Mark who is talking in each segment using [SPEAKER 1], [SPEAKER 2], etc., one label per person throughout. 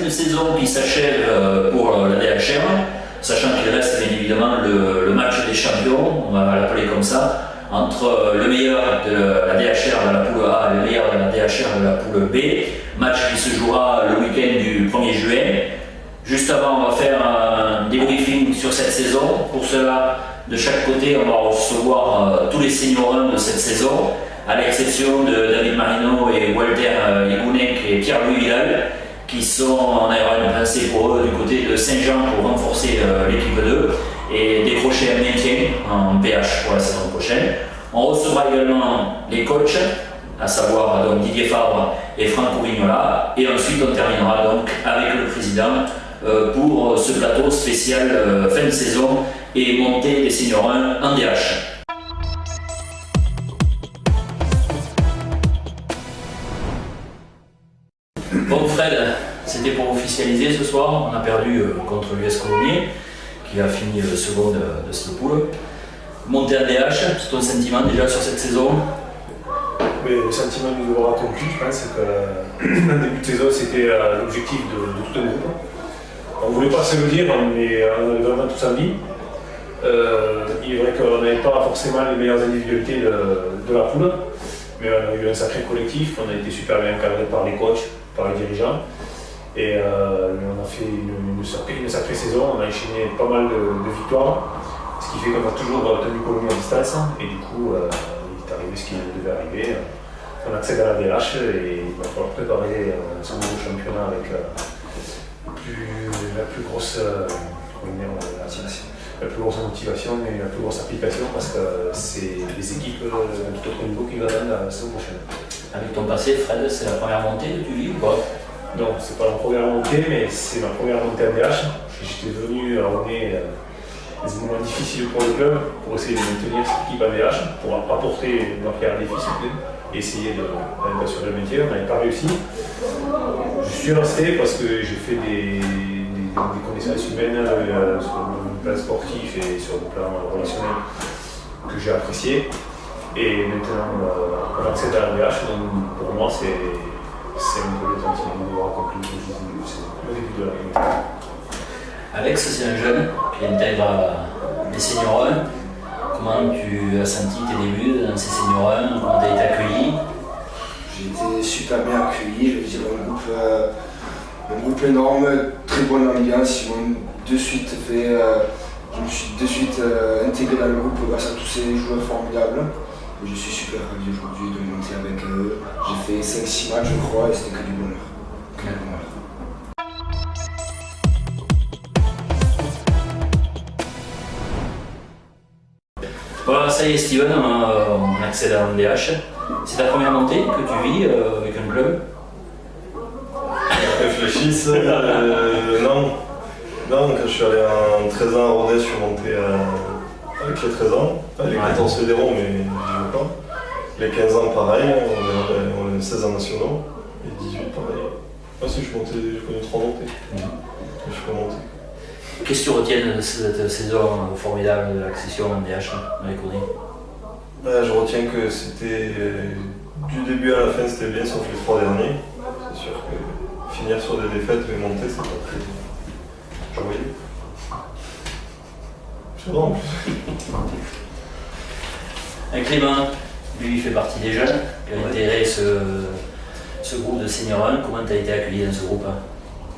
[SPEAKER 1] une saison qui s'achève pour la DHR, sachant qu'il reste bien évidemment le match des champions, on va l'appeler comme ça, entre le meilleur de la DHR de la poule A et le meilleur de la DHR de la poule B, match qui se jouera le week-end du 1er juillet. Juste avant, on va faire un débriefing sur cette saison. Pour cela, de chaque côté, on va recevoir tous les seniors 1 de cette saison, à l'exception de David Marino et Walter Igounek et Pierre-Louis Vidal, qui sont en aéronautique pensée pour eux du côté de Saint-Jean pour renforcer l'équipe 2 et décrocher un maintien en PH pour la saison prochaine. On recevra également les coachs, à savoir donc Didier Fabre et Franco Vignola, et ensuite on terminera donc avec le président pour ce plateau spécial fin de saison et montée des seniors 1 en DH. Bon Fred, c'était pour officialiser ce soir, on a perdu contre l'US Colomiers qui a fini seconde de cette poule. Montée en DH, c'est ton sentiment déjà sur cette saison?
[SPEAKER 2] Mais le sentiment nous aura conclu, je pense que le début de saison c'était l'objectif de tout un groupe. On ne voulait pas se le dire, mais on avait vraiment tous envie. Il est vrai qu'on n'avait pas forcément les meilleures individualités de la poule, mais on a eu un sacré collectif, on a été super bien encadré par les coachs, par les dirigeants. Et on a fait une sacrée saison, on a enchaîné pas mal de victoires, ce qui fait qu'on a toujours tenu Colomiers à distance. Et du coup, il est arrivé ce qui devait arriver. On accède à la DH et il va falloir préparer ce nouveau championnat avec la plus grosse motivation et la plus grosse application, parce que c'est les équipes de tout autre niveau qui nous attendent la saison prochaine.
[SPEAKER 1] Avec ton passé, Fred, c'est la première montée que tu vis ou pas?
[SPEAKER 2] Non, c'est pas la première montée, mais c'est ma première montée en DH. J'étais venu amener des moments difficiles pour le club, pour essayer de maintenir cette équipe en DH, pour apporter une pierre à l'édifice et essayer d'assurer le métier. On n'avait pas réussi. Je suis resté parce que j'ai fait des connaissances humaines sur le plan sportif et sur le plan relationnel que j'ai apprécié. Et maintenant, on accède à la DH, donc pour moi, c'est un peu le sentiment de voir conclu, c'est le début de la réunion.
[SPEAKER 1] Alex, c'est un jeune qui intègre les seniors 1. Comment tu as senti tes débuts dans ces seniors 1? Comment tu as été accueilli?
[SPEAKER 3] J'ai été super bien accueilli, je veux dire un groupe énorme, très bonne ambiance. Je me suis de suite intégré dans le groupe grâce à tous ces joueurs formidables. Je suis super ravi aujourd'hui de monter avec eux. J'ai fait 5-6 matchs je crois et c'était que du bonheur.
[SPEAKER 1] Voilà, ça y est Steven, on accède à l'MDH. C'est ta première montée que tu vis avec un club?
[SPEAKER 4] Réfléchisse, non, quand je suis allé en 13 ans à Rodez, je suis monté avec les 13 ans, les 14 fédéraux, mais j'y vais pas. Les 15 ans, pareil, on est 16 ans nationaux, et 18 pareil. Ah si, je connais 3 montées, je suis pas monté.
[SPEAKER 1] Qu'est-ce que tu retiens de cette saison formidable de l'accession en DH avec Coni?
[SPEAKER 4] Je retiens que c'était du début à la fin, c'était bien, sauf les 3 derniers. C'est sûr que finir sur des défaites et monter, c'est pas très joyeux. C'est bon en plus.
[SPEAKER 1] Et Clément, lui, il fait partie des jeunes qui ont intégré ce groupe de senior 1. Comment tu as été accueilli dans ce groupe?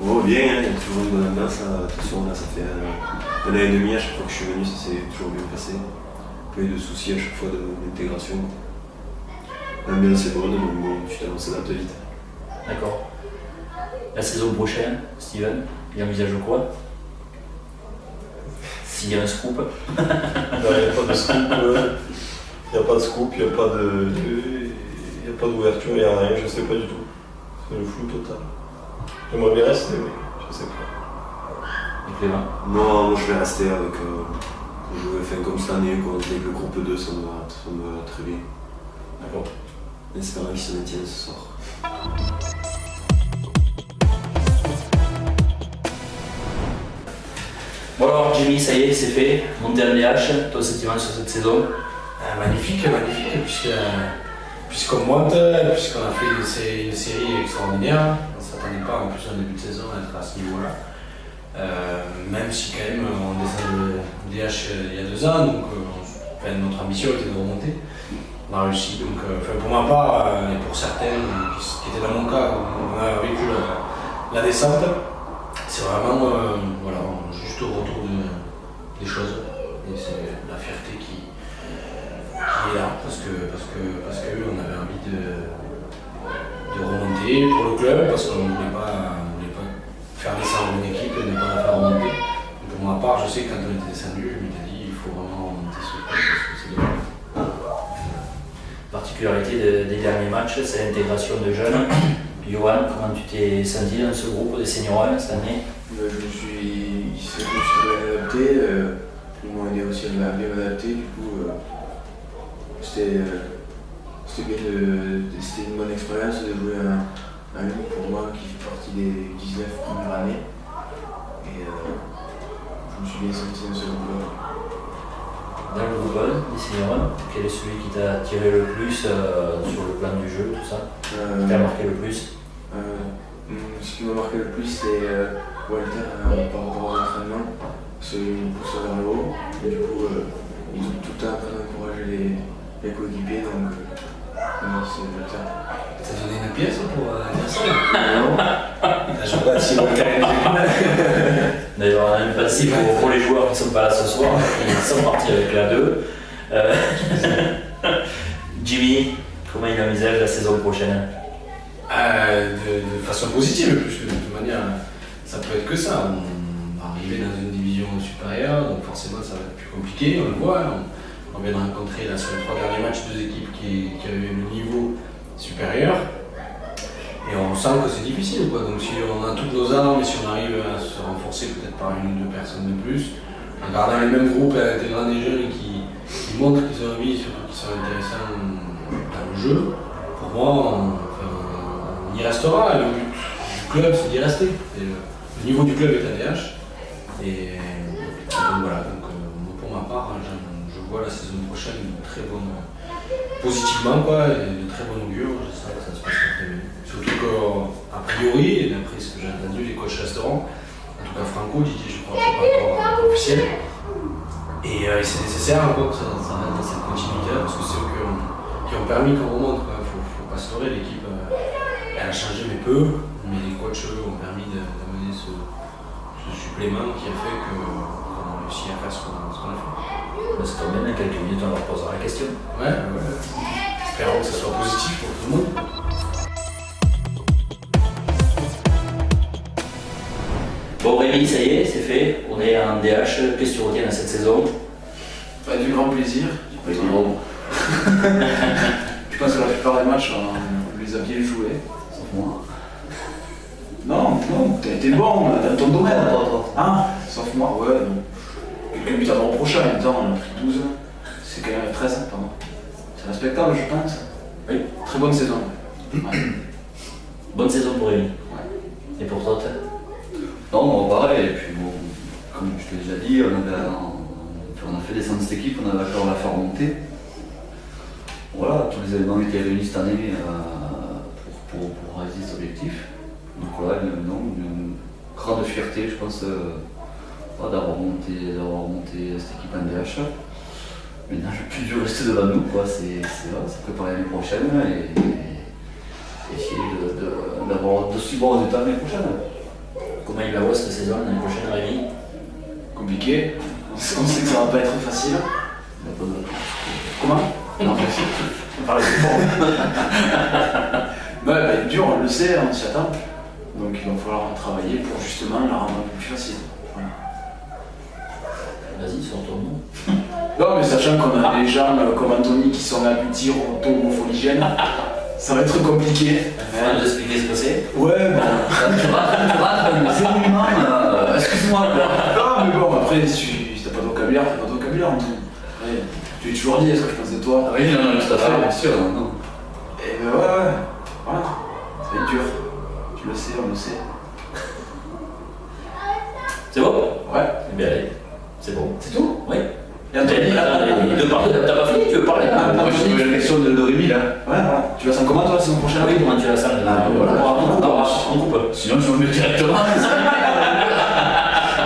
[SPEAKER 5] Oh, bien, hein, il y a toujours une bonne ambiance. Attention, là, ça fait un an et demi à chaque fois que je suis venu, ça s'est toujours bien passé. Pas eu de soucis à chaque fois d'intégration. L'ambiance est bonne, donc bon, tu t'avances, s'adapte vite.
[SPEAKER 1] D'accord. La saison prochaine, Steven, il envisage quoi? S'il y a un scoop?
[SPEAKER 4] Il n'y a pas de scoop, il n'y a pas de scoop, il n'y a pas d'ouverture, il n'y a rien, je ne sais pas du tout. C'est le flou total. J'aimerais bien rester, mais je ne sais pas.
[SPEAKER 1] Et Clément?
[SPEAKER 5] Moi je vais rester avec comme cette année, avec le groupe 2, ça me va très bien.
[SPEAKER 1] D'accord.
[SPEAKER 5] En espérant qu'ils se maintiennent ce soir.
[SPEAKER 1] Bon alors Jimmy, ça y est, c'est fait. Montée en DH, toi sentiment sur cette saison?
[SPEAKER 6] Magnifique, puisqu'on monte, puisqu'on a fait une série extraordinaire. On s'attendait pas en plus en début de saison à être à ce niveau-là. Même si quand même on descend de DH il y a 2 ans, donc notre ambition était de remonter. On a réussi, donc pour ma part, et pour certaines qui étaient dans mon cas, on a vécu la descente. C'est vraiment voilà, juste au retour des choses. Et c'est la fierté qui est là, parce que on avait envie de remonter pour le club, parce qu'on ne voulait pas faire descendre une équipe et ne pas la faire remonter. Et pour ma part, je sais que quand on était descendu, je m'étais dit il faut vraiment remonter ce club parce que c'est dommage.
[SPEAKER 1] Particularité des derniers matchs, c'est l'intégration de jeunes. Johan, comment tu t'es senti dans ce groupe des seniors cette année?
[SPEAKER 5] Je me suis bien adapté, ils m'ont aidé aussi à bien m'adapter, du coup c'était une bonne expérience de jouer un groupe pour moi qui fait partie des 19 premières années. Et je me suis bien senti dans ce groupe-là.
[SPEAKER 1] Dans le groupe des seniors, quel est celui qui t'a attiré le plus sur le plan du jeu, tout ça? Qui t'a marqué le plus?
[SPEAKER 5] Ce qui m'a marqué le plus, c'est Walter par rapport aux entraînements. Il me pousse vers le haut. Et du coup, ils ont tout le temps en train d'encourager les coéquipiers. Donc, c'est Walter.
[SPEAKER 6] T'as donné une pièce pour l'anniversaire?
[SPEAKER 5] Non.
[SPEAKER 6] Je sais pas si Walter est
[SPEAKER 1] D'ailleurs, on a une pensée pour les joueurs qui ne sont pas là ce soir, qui sont partis avec la 2. Jimmy, comment il envisage la saison prochaine?
[SPEAKER 6] De façon positive, puisque de toute manière, ça peut être que ça. On va arriver dans une division supérieure, donc forcément ça va être plus compliqué, on le voit. On vient de rencontrer là, sur les 3 derniers matchs 2 équipes qui avaient le niveau supérieur. Et on sent que c'est difficile, quoi. Donc si on a toutes nos armes et si on arrive à se renforcer peut-être par 1 ou 2 personnes de plus, en gardant les mêmes groupes et en intégrant des jeunes qui montrent qu'ils ont envie, surtout qu'ils sont intéressants dans le jeu, pour moi on y restera. Le but du club c'est d'y rester. Et le niveau du club est à DH. Et donc voilà, donc, pour ma part, je vois la saison prochaine très bonne, positivement quoi, et de très bonne augure. J'espère que ça se passera très bien. Surtout qu'a priori, et d'après ce que j'ai entendu, les coachs resteront. En tout cas Franco, Didier, je crois que c'est pas encore officiel. Et c'est nécessaire encore que ça reste dans cette continuité parce que c'est eux qui ont permis qu'on remonte. Il faut pas se leurrer, l'équipe elle a changé mais peu, mais les coachs eux ont permis d'amener ce supplément qui a fait qu'on a réussi à faire ce qu'on a fait.
[SPEAKER 1] Ça tombe bien, dans quelques minutes on leur posera la question.
[SPEAKER 6] Ouais. Espérons que ça soit positif pour tout le monde.
[SPEAKER 1] Bon Rémi, ça y est, c'est fait, on est en DH, qu'est-ce que tu retiens dans cette saison?
[SPEAKER 7] Du grand plaisir. Je pense que la plupart des matchs, on les a bien joués.
[SPEAKER 8] Sauf moi.
[SPEAKER 7] Non, t'as été bon dans ton domaine.
[SPEAKER 8] Toi.
[SPEAKER 7] Hein? Sauf moi, ouais. Quelques buts à l'an prochain, en même temps, on a pris 12. C'est quand même 13, pardon. C'est respectable, je pense.
[SPEAKER 1] Oui.
[SPEAKER 7] Très bonne saison. Ouais.
[SPEAKER 1] Bonne saison pour Rémi.
[SPEAKER 7] Ouais.
[SPEAKER 1] Et pour toi?
[SPEAKER 8] Non, pareil, et puis bon, comme je te l'ai déjà dit, on a fait descendre cette équipe, on avait à la faire remonter. Voilà, tous les éléments étaient réunis cette année pour réaliser cet objectif. Donc voilà, une grande fierté, je pense, d'avoir remonté cette équipe en DH. Maintenant, le plus dur reste devant nous, quoi. C'est préparer l'année prochaine et essayer d'avoir d'aussi bons résultats l'année prochaine.
[SPEAKER 1] Comment il va voir cette saison l'année prochaine, Rémi?
[SPEAKER 7] Compliqué. On sait que ça va pas être facile. Comment?
[SPEAKER 1] Non, on parle plus fort.
[SPEAKER 7] Ouais, bah, dur, on le sait, on s'y attend. Donc il va falloir travailler pour justement la rendre un peu plus facile. Voilà.
[SPEAKER 1] Vas-y, sors ton nom.
[SPEAKER 7] Non, mais sachant qu'on a des gens comme Anthony qui sont abusés automofoligènes, ça va être compliqué.
[SPEAKER 1] Faut nous expliquer ce que c'est.
[SPEAKER 7] Ouais, bon.
[SPEAKER 8] Tu rates, c'est monument, excuse-moi.
[SPEAKER 7] Non, mais bon, après, si t'as pas de vocabulaire, t'as pas de vocabulaire, Anthony. Après, tu lui toujours dit ce que je pense de toi.
[SPEAKER 8] Oui, non, tout à fait, bien sûr. Non.
[SPEAKER 7] Et ben ouais, voilà. Ça va être dur. Tu le sais, on le sait.
[SPEAKER 1] C'est bon?
[SPEAKER 7] Ouais.
[SPEAKER 1] Eh bien allez, c'est bon.
[SPEAKER 7] C'est tout?
[SPEAKER 1] Oui.
[SPEAKER 7] Et Anthony,
[SPEAKER 1] T'as pas fini, tu veux parler?
[SPEAKER 7] moi je dis
[SPEAKER 8] la question de Rémi là.
[SPEAKER 7] Ouais, voilà. Tu la sens comment toi la saison prochaine?
[SPEAKER 1] Oui, comment tu la sens?
[SPEAKER 7] Ah, voilà.
[SPEAKER 1] On coupe.
[SPEAKER 8] Sinon, je me mets directement.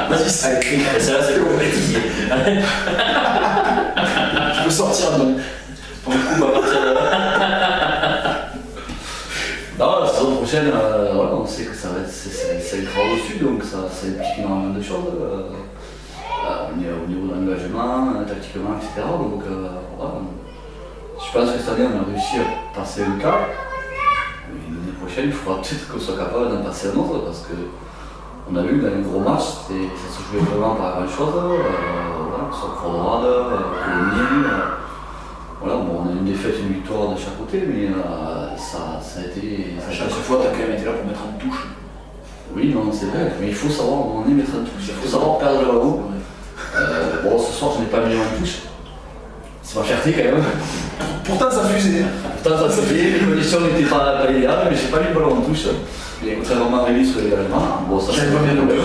[SPEAKER 1] Vas-y, ça c'est pour bêtisier.
[SPEAKER 7] Je peux sortir donc.
[SPEAKER 1] Pour le coup, à partir de là.
[SPEAKER 8] Non, la saison prochaine, voilà, on sait que ça va être, c'est le travail au-dessus, donc ça implique énormément de choses. Au niveau de l'engagement, tactiquement, etc. Donc voilà. Je pense que cette année, on a réussi à passer un cap. L'année prochaine, il faudra peut-être qu'on soit capable d'en passer un autre, parce qu'on a vu dans les gros matchs, ça se jouait vraiment pas grand-chose. Voilà, que ce soit Croix-Dorade, Colomiers. Voilà, bon, on a une défaite, une victoire de chaque côté, mais ça a été.
[SPEAKER 7] À chaque fois, t'as quand même été là pour mettre une touche.
[SPEAKER 8] Oui, non, c'est vrai, mais il faut savoir où on est mettre une touche, il faut savoir perdre le ballon. Bon, ce soir, je n'ai pas mis en touche. C'est ma fierté quand même.
[SPEAKER 7] Pourtant, ça fusait.
[SPEAKER 8] Pourtant, ça fusait, les conditions n'étaient pas idéales, mais j'ai pas mis le ballon en touche. Contrairement à Rémi sur les également. Bon, ça c'est pas bien non plus.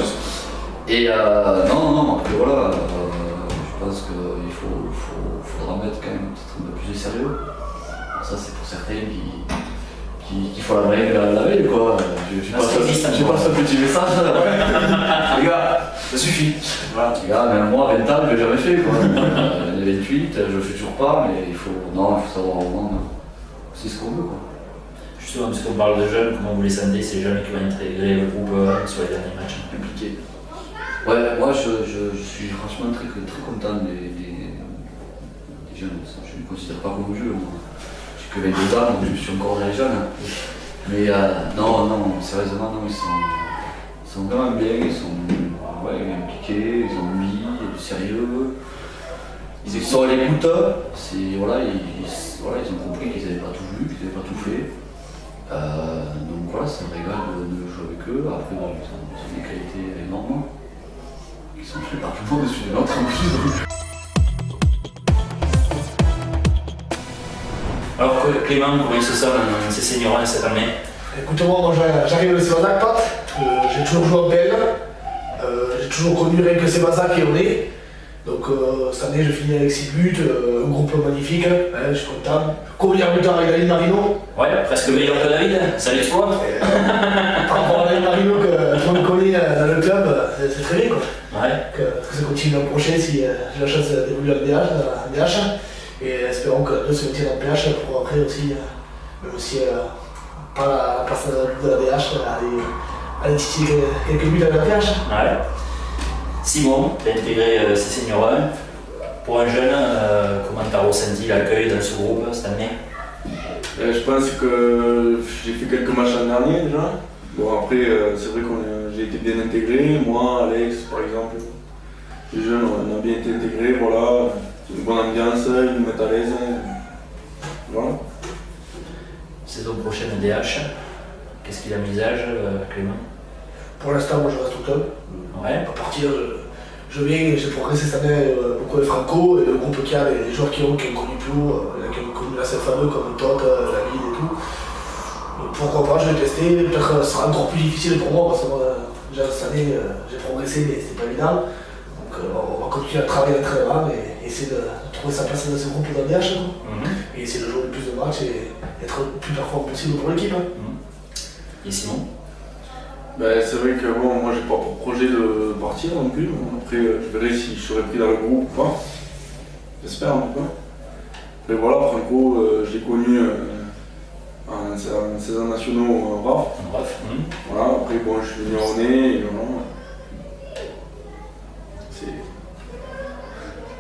[SPEAKER 8] Et non, après voilà, je pense qu'il faudra mettre quand même peut-être un peu plus de sérieux. Alors ça, c'est pour certains qui font la veille, quoi. Je passe un petit message.
[SPEAKER 7] Les gars, ça suffit.
[SPEAKER 8] Voilà. Les gars, même moi, 20 ans, je l'ai jamais fait, quoi. Les 28, je le fais toujours pas, mais il faut savoir vraiment c'est ce qu'on veut, quoi.
[SPEAKER 1] Justement, parce qu'on parle de jeunes, comment vous les sentez, ces jeunes qui vont intégrer le groupe sur les derniers matchs impliqués?
[SPEAKER 8] Ouais, moi je suis franchement très content des jeunes. Je ne me considère pas comme vieux, moi. J'ai que 22 ans, donc je suis encore très jeune. Mais non, sérieusement, non, ils sont vraiment bien, ils sont impliqués, ils ont envie, il y a du sérieux. Ils sont à l'écoute, voilà, ils ont compris qu'ils n'avaient pas tout vu, qu'ils n'avaient pas tout fait. Donc voilà, c'est un régal de jouer avec eux. Après, bon, ils ont des qualités énormes, qui sont largement dessus des nôtres en plus.
[SPEAKER 1] Alors Clément, comment il se sent dans ces seniors cette année?
[SPEAKER 9] Écoute-moi, moi j'arrive de Sébazac, j'ai toujours joué en PL, j'ai toujours connu rien que Sébazac et Oné. Donc cette année je finis avec 6 buts, un groupe magnifique, je suis content. Combien buteur avec David Marino?
[SPEAKER 1] Ouais, presque meilleur que David, ça l'exploit.
[SPEAKER 9] Par rapport à David Marino que tout le monde connaît dans le club, c'est très bien quoi.
[SPEAKER 1] Ouais.
[SPEAKER 9] Que ça continue l'an prochain si j'ai la chance d'évoluer en DH. Et espérons que nous se maintiennent en PH pour après aussi, même aussi par la place de la DH, aller titiller quelques buts à la DH.
[SPEAKER 1] Ouais. Simon, tu as intégré ces seniors 1. Pour un jeune, comment tu as ressenti l'accueil dans ce groupe cette année?
[SPEAKER 10] Je pense que j'ai fait quelques matchs l'an dernier déjà. Bon après, c'est vrai que j'ai été bien intégré. Moi, Alex par exemple, les jeunes, on a bien été intégrés, voilà. C'est une bonne ambiance, ils nous mettent à l'aise. Voilà.
[SPEAKER 1] Saison prochaine DH, qu'est-ce qu'il envisage, Clément?
[SPEAKER 9] Pour l'instant, moi je reste au club.
[SPEAKER 1] Ouais.
[SPEAKER 9] À partir, je viens, j'ai progressé cette année beaucoup avec Franco, et le groupe qu'il y a, les joueurs qui ont connu plus haut, qui ont connu la CFA2 comme Todd, David et tout. Donc, pourquoi pas, je vais tester. Peut-être que ce sera encore plus difficile pour moi parce que moi, déjà cette année, j'ai progressé, mais c'était pas évident. Donc on va continuer à travailler l'entraînement et essayer de trouver sa place dans ce groupe de DH. Et essayer de jouer le plus de matchs et être le plus performant possible pour l'équipe.
[SPEAKER 1] Et Simon?
[SPEAKER 10] C'est vrai que bon, moi j'ai pas pour projet de partir non plus. Après je verrai si je serai pris dans le groupe ou pas. J'espère en tout cas. Après voilà, Franco, je l'ai connu en saison nationaux en RAF. Voilà, après bon, je suis venu en nez et voilà. C'est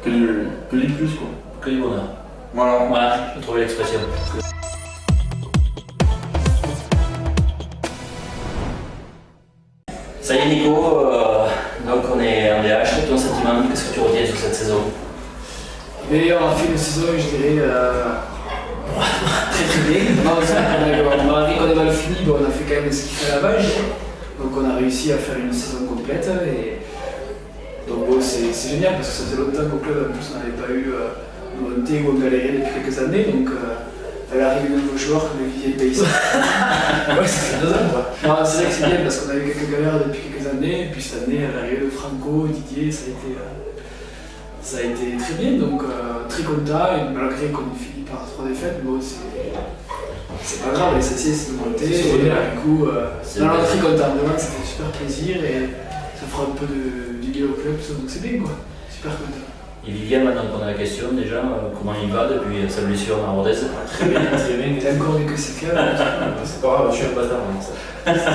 [SPEAKER 10] que du plus quoi.
[SPEAKER 1] Que du bonheur.
[SPEAKER 10] Voilà,
[SPEAKER 1] je trouvais l'expression. Ça y est Nico, donc on est en DH, ton sentiment, qu'est-ce que tu retiens sur cette saison?
[SPEAKER 7] Et on a fait une saison, je dirais, très bien. Malgré qu'on ait mal fini, on a fait quand même ce qu'il fallait avant. Donc on a réussi à faire une saison complète. Et donc bon, c'est génial parce que ça faisait longtemps qu'au club en plus on n'avait pas eu une montée où on galérait depuis quelques années. Donc à l'arrivée de nouveaux joueurs comme Olivier Paysan.
[SPEAKER 9] Ouais, ça fait 2 ans quoi.
[SPEAKER 7] Non, c'est vrai que c'est bien parce qu'on a eu quelques galères depuis quelques années. Et puis cette année, à l'arrivée de Franco, Didier, ça a été ça a été très bien, donc très content, et malgré qu'on finit par 3 défaites, bon, c'est pas grave, l'essentiel c'est de monter, et du coup, très content, vraiment, ça fait super plaisir, et ça fera un peu du bien au club, donc c'est bien quoi, super content.
[SPEAKER 1] Et Vivien, maintenant qu'on a la question déjà, comment il va depuis sa blessure à Rodez?
[SPEAKER 7] Très bien, t'as encore vu que c'est clair.
[SPEAKER 2] C'est pas grave, je suis un bâtard, donc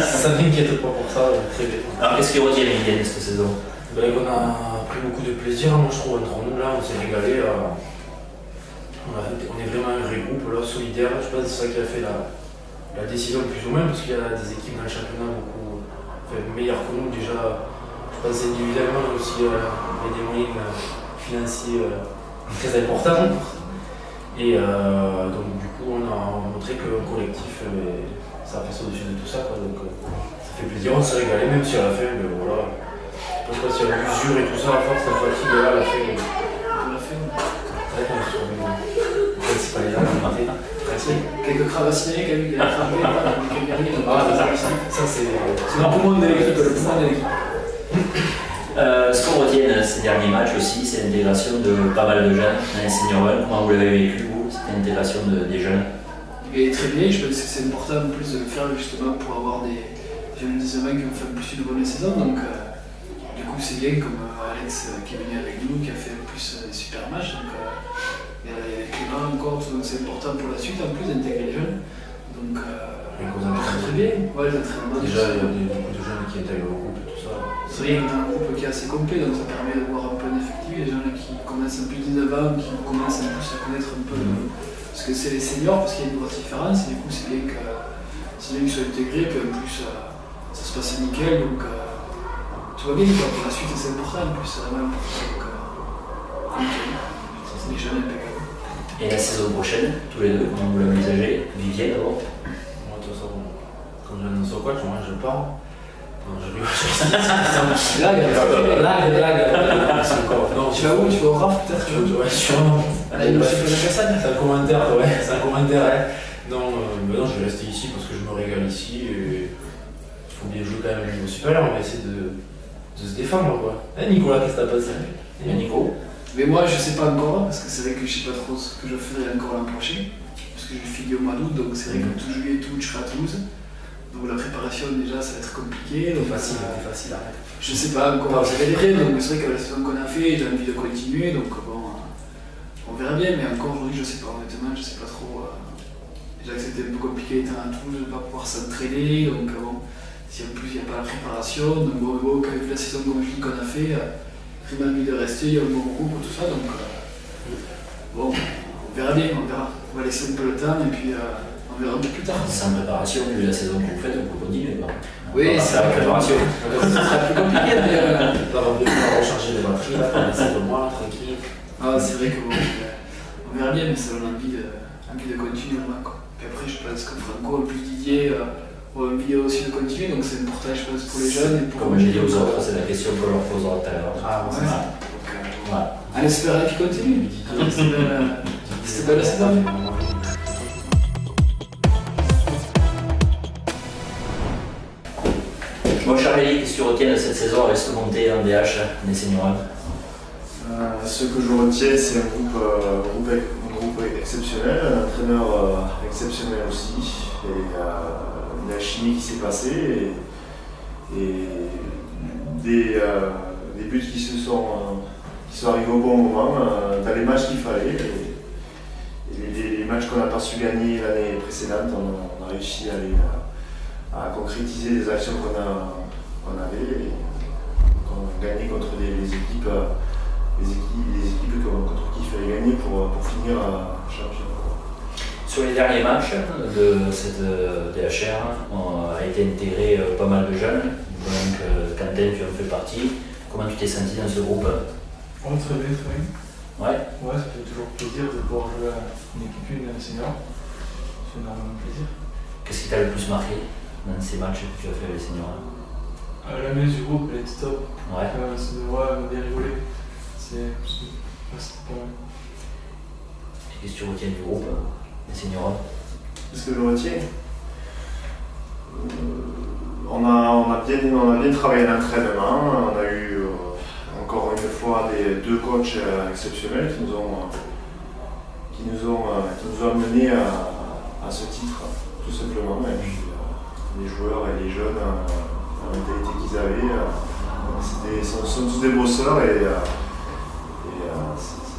[SPEAKER 2] ça m'inquiète pas pour ça, très bien.
[SPEAKER 1] Alors qu'est-ce qui retient Vivien cette saison?
[SPEAKER 2] On a pris beaucoup de plaisir, moi je trouve, entre nous là, on s'est régalé. On est vraiment un vrai groupe là, solidaire. Je pense que c'est ça qui a fait la décision plus ou moins, parce qu'il y a des équipes dans le championnat beaucoup meilleures que nous déjà. Je pense individuellement aussi, il y a des moyens financiers très importants. Et donc du coup on a montré que le collectif, ça passe au-dessus de tout ça, quoi. Donc ça fait plaisir, on s'est régalé, même si à la fin, voilà, je sais pas s'il y a l'usure et tout ça, à force la fatigue là, à la fin, c'est vrai qu'on se trouve le principal est là,
[SPEAKER 7] quelques cravaccinés, quelques cravés, quelques guerriers,
[SPEAKER 2] ça c'est
[SPEAKER 7] un poumon de l'équipe, le poumon de l'équipe.
[SPEAKER 1] Ce qu'on retient ces derniers matchs aussi, c'est l'intégration de pas mal de jeunes dans les seniors 1. Comment vous l'avez vécu, vous, cette intégration des jeunes?
[SPEAKER 7] Et très bien, je pense que c'est important en plus de le faire justement pour avoir des jeunes qui ont fait plus de bonnes saisons. Donc, du coup, c'est bien comme Alex qui est venu avec nous, qui a fait en plus des super matchs. Donc, et avec Clément encore, donc c'est important pour la suite en plus d'intégrer les jeunes. Donc, très bien. Ouais, les entraînements.
[SPEAKER 2] Déjà, il y a beaucoup de jeunes qui intègrent le groupe et tout ça.
[SPEAKER 7] C'est vrai qu'on a un groupe qui est assez complet, donc ça permet d'avoir un peu d'effectif. Les gens qui commencent un peu 19 ans, qui commencent un peu à connaître un peu ce que c'est les seniors, parce qu'il y a une grosse différence, et du coup c'est bien qu'ils soient intégrés, puis en plus ça se passe nickel, donc tout va bien quoi. Pour la suite c'est important, en plus c'est vraiment important, donc c'est des jeunes impeccables.
[SPEAKER 1] Et la saison prochaine, tous les deux, comment vous l'envisagez? Vivien d'abord?
[SPEAKER 2] Moi de toute façon, quand j'annonce au coach, moi je pars. Non, je rigole. C'est encore. Non,
[SPEAKER 7] tu vas où? Tu vas au RAF peut-être?
[SPEAKER 2] Ouais, sûrement.
[SPEAKER 7] C'est
[SPEAKER 2] un commentaire, ouais. C'est un commentaire, ouais. Non, je vais rester ici parce que je me régale ici. Et il faut bien jouer quand même au niveau supérieur. On va essayer de se défendre, quoi. Nicolas, qu'est-ce que t'as pensé?
[SPEAKER 1] Et Nico?
[SPEAKER 7] Mais moi, je sais pas encore, parce que c'est vrai que je sais pas trop ce que je ferai encore l'an prochain. Parce que je finis au mois d'août, donc c'est vrai que tout juillet et tout, je serai à Toulouse. Donc la préparation déjà ça va être compliqué.
[SPEAKER 2] C'est facile à faire.
[SPEAKER 7] Je sais pas encore, c'est vrai, donc c'est vrai que la saison qu'on a fait, j'ai envie de continuer, donc bon, on verra bien, mais encore aujourd'hui je sais pas, honnêtement, je sais pas trop. Déjà que c'était un peu compliqué étant à Toulouse de ne pas pouvoir s'entraîner, donc bon, si en plus il n'y a pas la préparation, donc bon, quand même la saison comme je dis qu'on a fait, j'ai vraiment envie de rester, il y a un bon groupe, tout ça, donc bon, on verra bien, on verra. On va laisser un peu le temps et puis on verra un peu plus tard.
[SPEAKER 1] Sans préparation, vu la saison que vous faites, vous pouvez continuer.
[SPEAKER 7] Oui, c'est la préparation.
[SPEAKER 1] Ce
[SPEAKER 7] sera plus compliqué d'ailleurs.
[SPEAKER 2] On va recharger les batteries, là, pendant 7 mois, tranquille.
[SPEAKER 7] Ah, c'est vrai que bon, on verra bien, mais ça donne envie de continuer au moins. Puis après, je pense que Franco, en plus Didier, ont envie aussi de continuer, donc c'est important, je pense, pour les jeunes. Et pour
[SPEAKER 1] comme j'ai dit aux autres, c'est la question qu'on leur posera tout à l'heure.
[SPEAKER 7] Ah, ouais. Donc, on espère qu'ils continuent. C'était belle la saison.
[SPEAKER 1] Bon, Charlie, qu'est-ce que tu retiens de cette saison avec cette montée en DH des seniors?
[SPEAKER 4] Ce que je retiens, c'est un groupe exceptionnel, un entraîneur exceptionnel aussi, et la chimie qui s'est passée, et des buts qui sont arrivés au bon moment, dans les matchs qu'il fallait. Et les matchs qu'on n'a pas su gagner l'année précédente, on a réussi à concrétiser les actions qu'on avait et qu'on a gagné contre les équipes contre qui il fallait gagner pour finir champion.
[SPEAKER 1] Sur les derniers matchs de cette DHR, a été intégré pas mal de jeunes. Donc Quentin, tu en fais partie. Comment tu t'es senti dans ce groupe?
[SPEAKER 11] Très bien, très bien.
[SPEAKER 1] Ouais,
[SPEAKER 11] ça fait toujours plaisir de pouvoir jouer à une équipe une senior. C'est énormément plaisir.
[SPEAKER 1] Qu'est-ce qui t'a le plus marqué dans ces matchs que tu as fait avec les seniors?
[SPEAKER 11] La mise du groupe, elle était top.
[SPEAKER 1] Ouais.
[SPEAKER 11] On a bien rigolé. C'était pas mal.
[SPEAKER 1] Qu'est-ce que tu retiens du groupe, les seniors?
[SPEAKER 4] Ce que je retiens, on a bien travaillé l'entraînement. On a eu encore une fois
[SPEAKER 12] fois deux coachs exceptionnels qui nous ont amenés à ce titre, tout simplement. Et puis les joueurs et les jeunes, la mentalité qu'ils avaient, sont tous des bosseurs et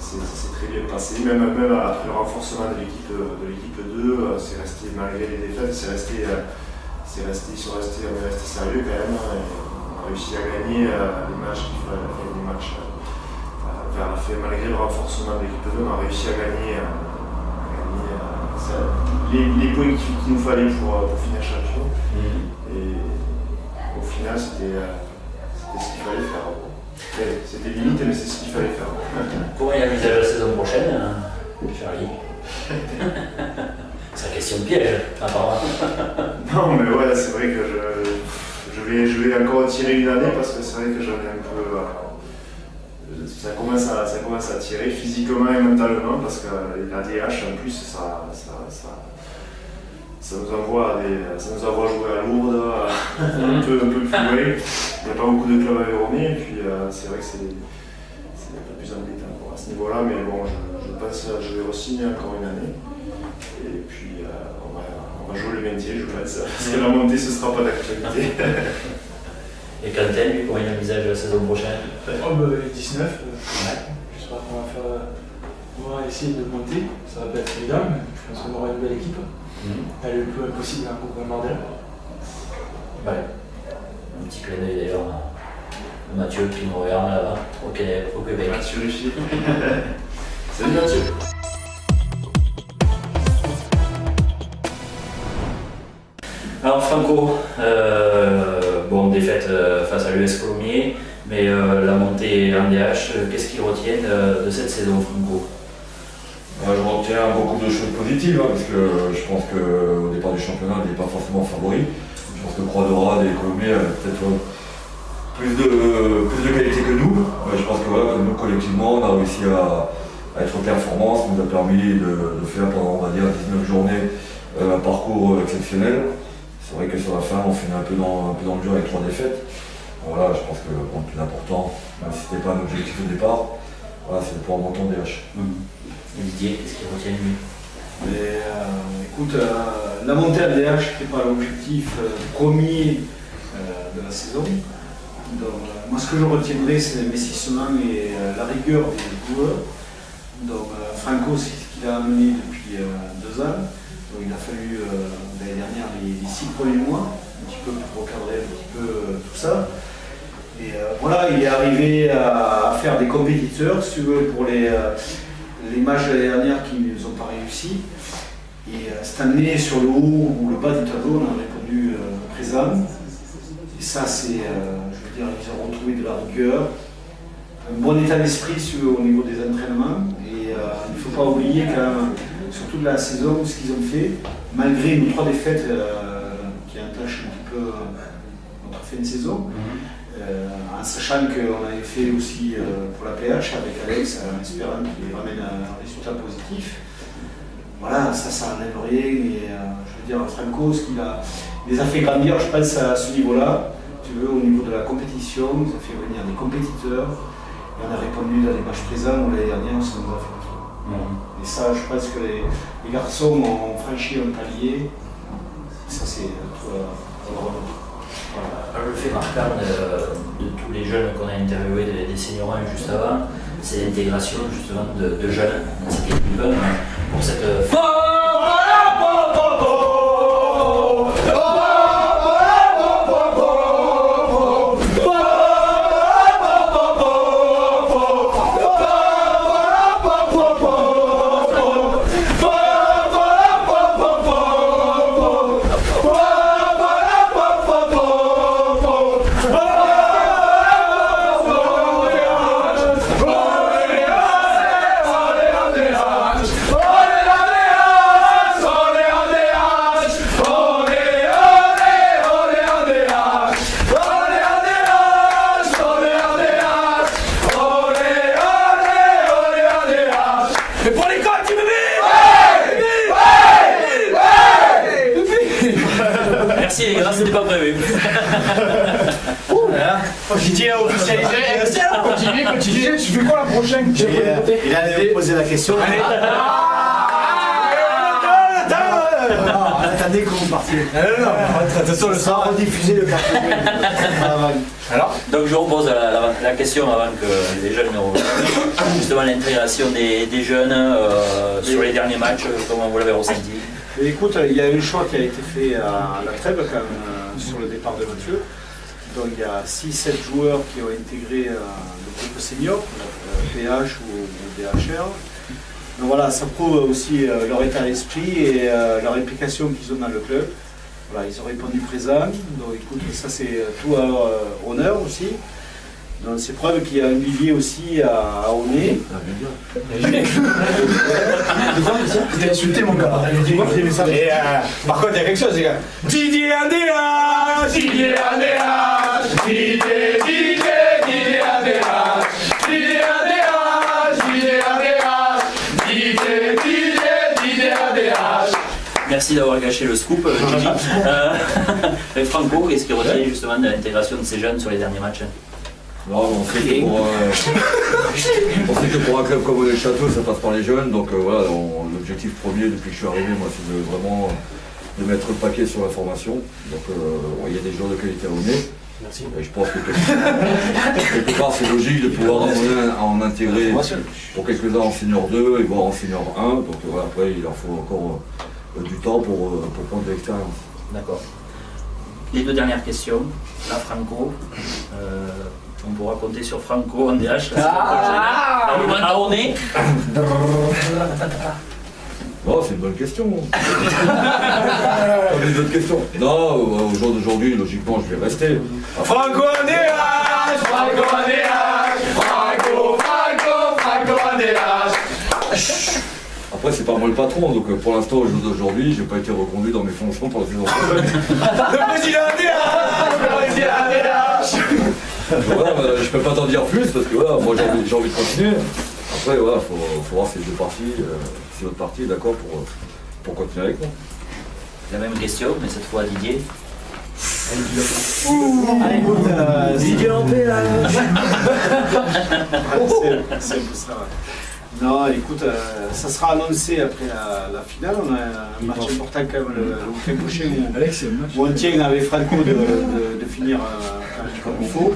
[SPEAKER 12] c'est très bien passé. Même après le renforcement de l'équipe 2, c'est resté, malgré les défaites, on est resté sérieux quand même. Et on a réussi à gagner les matchs vers la fin, malgré le renforcement de l'équipe 2, on a réussi à gagner les points qu'il nous fallait pour finir champion. Et au final, c'était ce qu'il fallait faire. C'était limite, mais c'est ce qu'il fallait faire.
[SPEAKER 1] Comment il envisage la saison prochaine, Charlie? C'est une question de piège, apparemment.
[SPEAKER 12] Non, mais ouais, c'est vrai que je vais encore tirer une année parce que c'est vrai que j'en ai un peu. Ça commence à tirer physiquement et mentalement parce que la DH en plus ça nous envoie jouer à Lourdes, un peu plus loin. Il n'y a pas beaucoup de clubs à Véronier et puis c'est vrai que c'est un peu plus embêtant à ce niveau-là, mais bon, je pense que je vais re-signer encore une année et puis on va jouer le maintien, je pense, parce que la montée ce sera pas d'actualité.
[SPEAKER 1] Et Quentin, lui, comment il envisage la saison prochaine?
[SPEAKER 11] 19, j'espère qu'on va essayer de monter, ça va pas être évident, mais je pense qu'on aura une belle équipe. Elle est le plus impossible en Coupe Mandel.
[SPEAKER 1] Ouais. Un petit clin d'œil d'ailleurs à Mathieu qui nous regarde là-bas, au Québec.
[SPEAKER 12] Mathieu Richie. Salut Mathieu.
[SPEAKER 1] Alors Franco, défaite face à l'US Colomiers, mais la montée en DH, qu'est-ce qu'ils retiennent de cette saison, Franco?
[SPEAKER 13] Je retiens beaucoup de choses positives, parce que je pense qu'au départ du championnat, il n'est pas forcément favori. Je pense que Croix-Dorade et Colomiers avaient peut-être plus de qualité que nous. Je pense que nous, collectivement, on a réussi à être performants. Ça nous a permis de faire pendant, on va dire, 19 journées un parcours exceptionnel. C'est vrai que sur la fin, on finit un peu dans le dur avec 3 défaites. Voilà, je pense que le plus important, même si ce n'était pas un objectif au départ, c'est de pouvoir monter en DH.
[SPEAKER 1] Didier, qu'est-ce qu'il retient de lui?
[SPEAKER 6] Écoute, la montée en DH n'était pas l'objectif premier de la saison. Donc, moi, ce que je retiendrai, c'est l'investissement et la rigueur des joueurs. Donc, Franco, c'est ce qu'il a amené depuis 2 ans. Donc, il a fallu l'année dernière les 6 premiers mois, un petit peu pour recadrer un petit peu tout ça. Et voilà, il est arrivé à faire des compétiteurs, si tu veux, pour les matchs de l'année dernière qui ne nous ont pas réussi. Et cette année, sur le haut ou le bas du tableau, on a répondu présent. Et ça, c'est, je veux dire, ils ont retrouvé de la rigueur, un bon état d'esprit au niveau des entraînements. Et il ne faut pas oublier quand même, surtout de la saison, ce qu'ils ont fait, malgré nos 3 défaites qui entachent un petit peu notre fin de saison. En sachant qu'on avait fait aussi pour la PH avec Alex, en espérant qu'il ramène un résultat positif. Voilà, ça enlève rien. Et je veux dire, Franco, ce qu'il les a fait grandir, je pense, à ce niveau-là. Tu veux, au niveau de la compétition, il nous a fait venir des compétiteurs. Et on a répondu dans les matchs présents où l'année dernière, ça nous a fait tout. Et ça, je pense que les garçons ont franchi un palier. Ça, c'est tout.
[SPEAKER 1] Le fait marquant de tous les jeunes qu'on a interviewés des seniors 1 juste avant, c'est l'intégration justement de jeunes dans cette équipe pour cette Merci les gars, c'était pas prévu.
[SPEAKER 9] Didier a officialisé. Continue. Tu fais quoi la prochaine?
[SPEAKER 14] Il allait poser la question. Attendez que vous partiez.
[SPEAKER 9] Attention, le soir,
[SPEAKER 14] rediffuser le carton.
[SPEAKER 1] Alors, donc je repose la question avant que les jeunes ne reviennent. Justement, l'intégration des jeunes sur les derniers matchs, comment vous l'avez ressenti?
[SPEAKER 14] Écoute, il y a un choix qui a été fait à la trêve quand même, sur le départ de Mathieu. Donc il y a 6-7 joueurs qui ont intégré le groupe senior, PH ou DHR. Donc voilà, ça prouve aussi leur état d'esprit et leur implication qu'ils ont dans le club. Voilà, ils ont répondu présent. Donc écoute, ça c'est tout à leur honneur aussi. Donc c'est preuve qu'il y a un vivier aussi à Aulnay.
[SPEAKER 9] T'es insulté mon gars. Et par contre il y a quelque chose les gars. Didier Andéas, Didier Andéas, Didier Andéas, Didier Andéas, Didier Andéas.
[SPEAKER 1] Merci d'avoir gâché le scoop, Gigi. Franco, qu'est-ce qui retient justement de l'intégration de ces jeunes sur les derniers matchs?
[SPEAKER 13] Non, on sait que pour un club comme les Châteaux, ça passe par les jeunes. Donc voilà, l'objectif premier depuis que je suis arrivé, moi, c'est de vraiment de mettre le paquet sur la formation. Donc il y a des joueurs de qualité à Aulnay.
[SPEAKER 9] Merci.
[SPEAKER 13] Et je pense que quelque part c'est logique de pouvoir en intégrer pour quelques-uns en senior 2 et voire en senior 1. Donc voilà, après il leur faut encore du temps pour prendre de l'expérience.
[SPEAKER 1] D'accord. Les deux dernières questions. Là, Franco. On pourra compter sur Franco en DH. À Aulnay.
[SPEAKER 13] Oh, c'est une bonne question. Des autres questions. Non, au jour d'aujourd'hui, logiquement, je vais rester.
[SPEAKER 9] Franco Andéas, Franco Andéas, Franco Andéas.
[SPEAKER 13] Après, c'est pas moi le patron, donc pour l'instant, au jour d'aujourd'hui, j'ai pas été reconduit dans mes fonctions pour la saison prochaine.
[SPEAKER 9] Le président Andéas.
[SPEAKER 13] Voilà, je peux pas t'en dire plus parce que voilà, moi j'ai envie de continuer. Après, voilà, faut voir ces deux parties, si l'autre partie est d'accord pour continuer avec moi.
[SPEAKER 1] La même question, mais cette fois à Didier.
[SPEAKER 14] Allez, écoute,
[SPEAKER 9] Didier en PH.
[SPEAKER 14] C'est un peu ça. Non, écoute, ça sera annoncé après la finale. On a un match important quand même le week-end prochain où on tient avec Franco de finir comme il faut.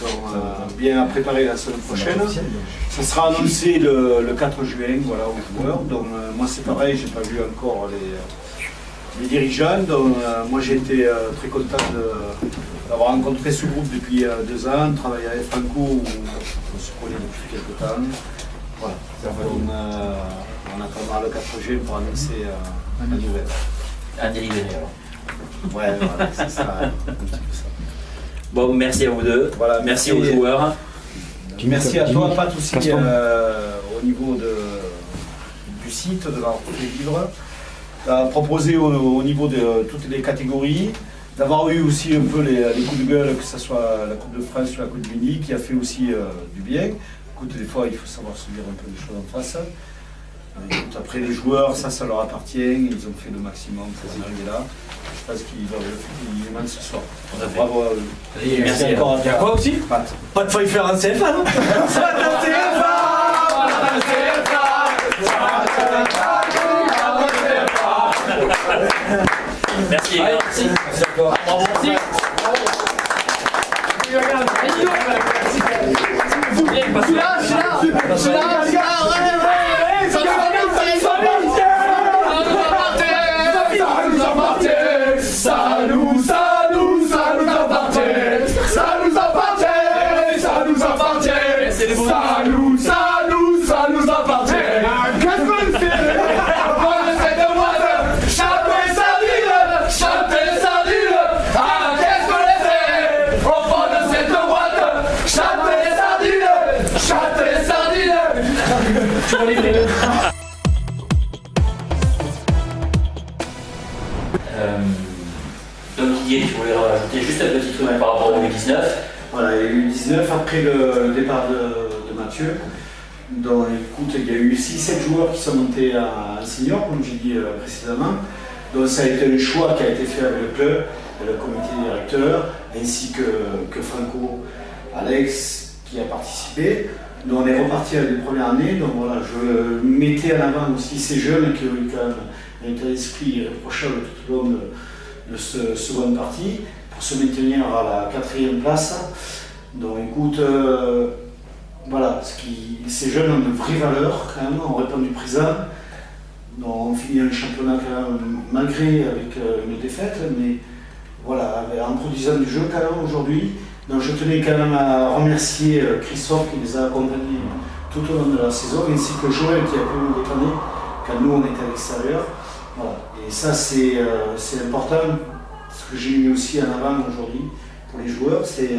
[SPEAKER 14] Donc, bien à préparer la semaine prochaine. Ça sera annoncé le 4 juin voilà, aux joueurs. Donc moi c'est pareil, j'ai pas vu encore les dirigeants. Donc moi j'ai été très content d'avoir rencontré ce groupe depuis 2 ans, travaillé avec Franco où on se connaît depuis quelques temps. Voilà. On attendra le 4 juin pour annoncer la nouvelle.
[SPEAKER 1] Un délivré alors.
[SPEAKER 14] Ouais, voilà, c'est ça. Un petit peu ça.
[SPEAKER 1] Bon, merci à vous deux. Voilà, merci aux joueurs.
[SPEAKER 14] Merci à toi, Pat, aussi au niveau du site, de la livre. Proposer au niveau de toutes les catégories, d'avoir eu aussi un peu les coups de gueule, que ce soit la Coupe de France ou la Coupe de Mini, qui a fait aussi du bien. Écoute, des fois, il faut savoir se dire un peu les choses en face. Écoute, après, les joueurs, ça leur appartient. Ils ont fait le maximum pour en arriver là. Je pense qu'ils doivent le faire ce soir. Bravo à eux.
[SPEAKER 9] Merci encore. Il y a quoi aussi? Pas de Pfeiffer en CFA, non?
[SPEAKER 1] Merci.
[SPEAKER 9] Merci encore. Bravo.
[SPEAKER 1] Donc Didier, je voulais rajouter juste un petit truc par rapport au U19.
[SPEAKER 14] Voilà, il y a eu U19 après le départ de Mathieu. Donc écoute, il y a eu 6-7 joueurs qui sont montés en senior, comme j'ai dit précédemment. Donc ça a été un choix qui a été fait avec le club. le comité directeur, ainsi que Franco, Alex qui a participé. Donc on est reparti avec les premières années, donc voilà, je mettais en avant aussi ces jeunes qui ont eu quand même un état d'esprit irréprochable tout au long de ce seconde partie, pour se maintenir à la 4e place. Donc écoute, voilà, ces jeunes ont de vraies valeurs quand même, ont répondu présent. Donc on finit le championnat quand même, malgré avec une défaite, mais voilà, en produisant du jeu quand même aujourd'hui. Donc je tenais quand même à remercier Christophe qui les a accompagnés tout au long de la saison, ainsi que Joël qui a pu nous dépanner quand nous on était à l'extérieur. Voilà. Et ça c'est important, ce que j'ai mis aussi en avant aujourd'hui pour les joueurs, c'est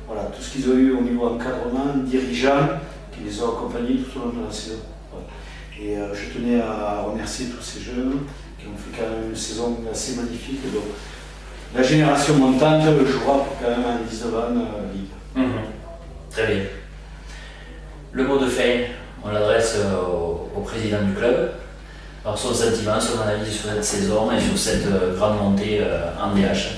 [SPEAKER 14] voilà, tout ce qu'ils ont eu au niveau encadrement, dirigeant, qui les ont accompagnés tout au long de la saison. Voilà. Et je tenais à remercier tous ces jeunes qui ont fait quand même une saison assez magnifique. Donc, la génération montante jouera pour quand même un 19 ans Ligue.
[SPEAKER 1] Très bien. Le mot de fin, on l'adresse au président du club. Alors son sentiment, son analyse sur cette saison et sur cette grande montée en DH.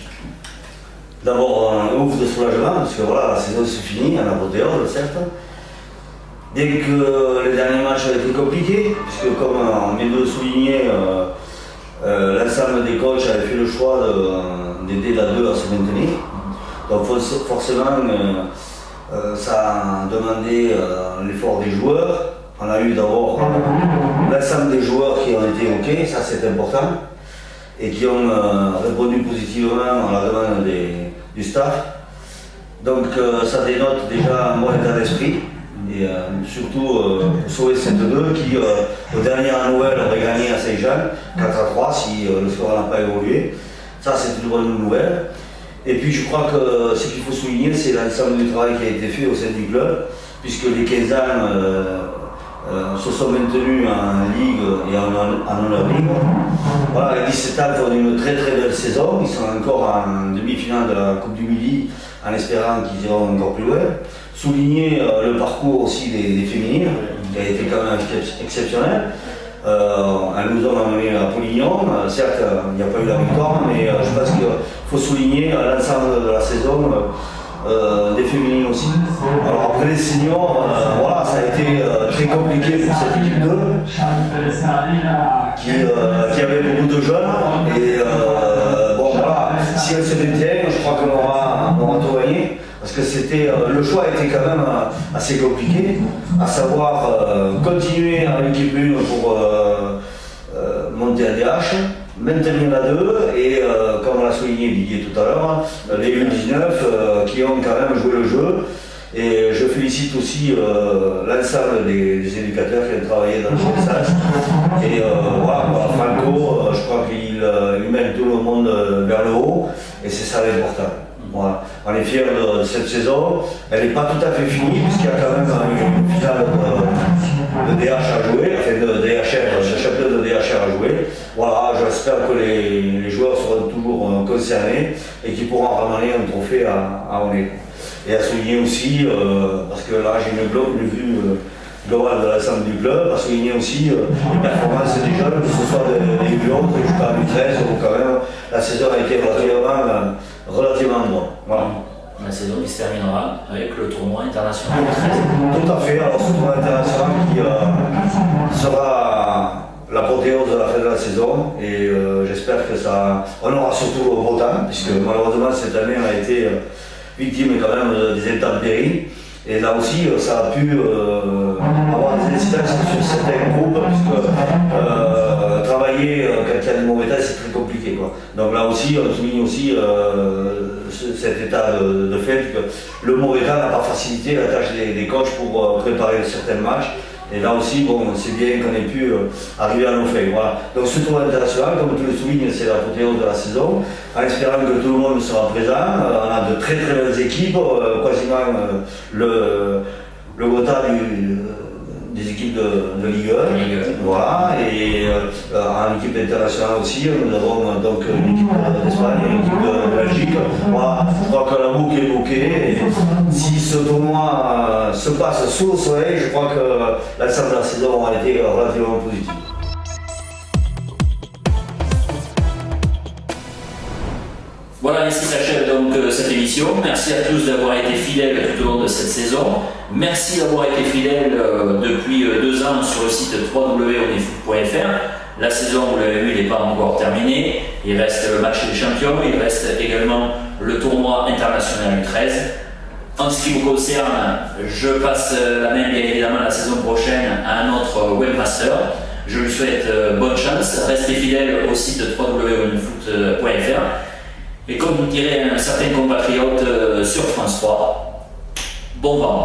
[SPEAKER 15] D'abord, un ouf de soulagement, parce que voilà, la saison se finit, en apothéose, certes. Bien que les derniers matchs ont été compliqués, puisque comme on vient de le souligner, l'ensemble des coachs avaient fait le choix d'aider la 2 à se maintenir. Donc forcément, ça a demandé l'effort des joueurs. On a eu d'abord l'ensemble des joueurs qui ont été OK, ça c'est important, et qui ont répondu positivement à la demande du staff. Donc ça dénote déjà un bon état d'esprit, et surtout pour sauver cette 2 qui, aux dernières Noël, aurait gagné à Saint-Jean, 4-3 si le score n'a pas évolué. Ça c'est une bonne nouvelle. Et puis je crois que ce qu'il faut souligner, c'est l'ensemble du travail qui a été fait au sein du club, puisque les 15 ans se sont maintenus en Ligue et en Honneur Ligue. Voilà, les 17 ans font une très très belle saison, ils sont encore en demi-finale de la Coupe du Midi en espérant qu'ils iront encore plus loin. Souligner le parcours aussi des féminines, qui a été quand même exceptionnel. Elles nous ont amené à Polignon, certes il n'y a pas eu la victoire, mais je pense qu'il faut souligner l'ensemble de la saison des féminines aussi. Alors après les seniors, voilà, ça a été très compliqué pour cette équipe 2 qui avait beaucoup de jeunes. Et bon voilà, si elle se maintient, je crois qu'on aura tout gagné. Parce que le choix était quand même assez compliqué, à savoir continuer en équipe 1 pour monter à DH, maintenir la 2 et comme on l'a souligné Didier tout à l'heure, les U19 qui ont quand même joué le jeu. Et je félicite aussi l'ensemble des éducateurs qui ont travaillé dans le sens. Et voilà, Franco, je crois qu'il mène tout le monde vers le haut et c'est ça l'important. Voilà. On est fiers de cette saison. Elle n'est pas tout à fait finie puisqu'il y a quand même une finale de DH à jouer, enfin de DHR, le championnat de DHR à jouer. Voilà, j'espère que les joueurs seront toujours concernés et qu'ils pourront ramener un trophée à Oné. Et à souligner aussi, parce que là j'ai une vue globale de l'ensemble du club, à souligner aussi les performances des jeunes, que ce soit des U11 jusqu'à U13, où quand même la saison a été relativement bonne. Voilà.
[SPEAKER 1] La saison qui se terminera avec le tournoi international de 13.
[SPEAKER 15] Tout à fait, alors ce tournoi international qui sera l'apothéose de la fin de la saison et j'espère que ça. On aura surtout au beau temps, puisque malheureusement cette année on a été victime quand même des intempéries. Et là aussi, ça a pu avoir des incidences sur certains groupes, puisque travailler quand il y a du mauvais temps, c'est très compliqué, quoi. Donc là aussi, on souligne aussi cet état de fait que le mauvais temps n'a pas facilité la tâche des coachs pour préparer certains matchs. Et là aussi, bon, c'est bien qu'on ait pu arriver à nos fins. Voilà. Donc ce tournoi international, comme tu le soulignes, c'est l'apothéose de la saison. En espérant que tout le monde sera présent, on a de très très belles équipes, quasiment le quota des équipes de Ligue 1. Voilà. Et en équipe internationale aussi, nous avons donc une équipe d'Espagne et une équipe de Belgique. Voilà. Je crois que la boucle est bouquée. Et si ce tournoi se passe sous le soleil, je crois que l'ensemble de la saison a été relativement positive.
[SPEAKER 1] Voilà, ainsi s'achève donc cette émission. Merci à tous d'avoir été fidèles tout au long de cette saison. Merci d'avoir été fidèles depuis 2 ans sur le site www.onefoot.fr. La saison, vous l'avez vu, n'est pas encore terminée. Il reste le match des champions, il reste également le tournoi international U13. En ce qui vous concerne, je passe la main bien évidemment la saison prochaine à un autre webmaster. Je lui souhaite bonne chance. Restez fidèles au site www.onefoot.fr. Et comme vous dirait un certain compatriote sur France 3, bon vent.